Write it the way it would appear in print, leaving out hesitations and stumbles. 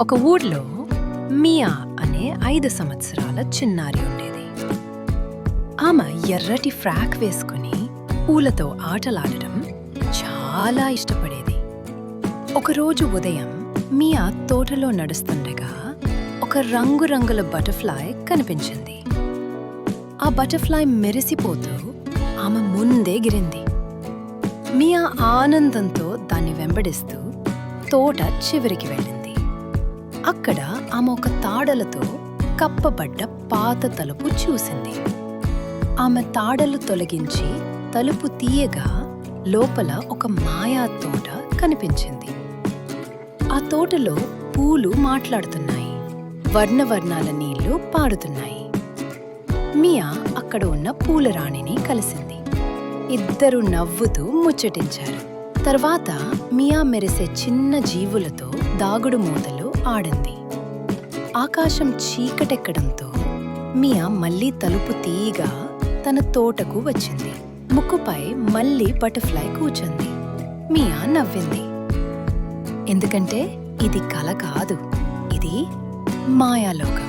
ఒక ఊర్లో మియా అనే 5 సంవత్సరాల చిన్నారి ఉండేది. ఆమె ఎర్రటి ఫ్రాక్ వేసుకుని పూలతో ఆటలాడటం చాలా ఇష్టపడేది. ఒకరోజు ఉదయం మియా తోటలో నడుస్తుండగా ఒక రంగురంగుల బటర్ఫ్లై కనిపించింది. ఆ బటర్ఫ్లై మెరిసిపోతూ ఆమె ముందే ఎగిరింది. మియా ఆనందంతో దాన్ని వెంబడిస్తూ తోట చివరికి వెళ్ళింది. అక్కడ ఆమె ఒక తాడలతో కప్పబడ్డ పాత తలుపు చూసింది. ఆమె తాడలు తొలగించి తలుపు తీయగా లోపల ఒక మాయా తోట కనిపించింది. ఆ తోటలో పూలు మాట్లాడుతున్నాయి, వర్ణవర్ణాల నీళ్లు పారుతున్నాయి. మియా అక్కడ ఉన్న పూలరాణిని కలిసింది. ఇద్దరు నవ్వుతూ ముచ్చటించారు. తర్వాత మియా మెరిసే చిన్న జీవులతో దాగుడు మూతలు ఆడింది. ఆకాశం చీకటెక్కడంతో మియా మళ్లీ తలుపు తీయగా తన తోటకు వచ్చింది. ముక్కుపై మళ్లీ బటర్ఫ్లై కూర్చుంది. మియా నవ్వింది. ఎందుకంటే ఇది కల కాదు, ఇది మాయాలోకం.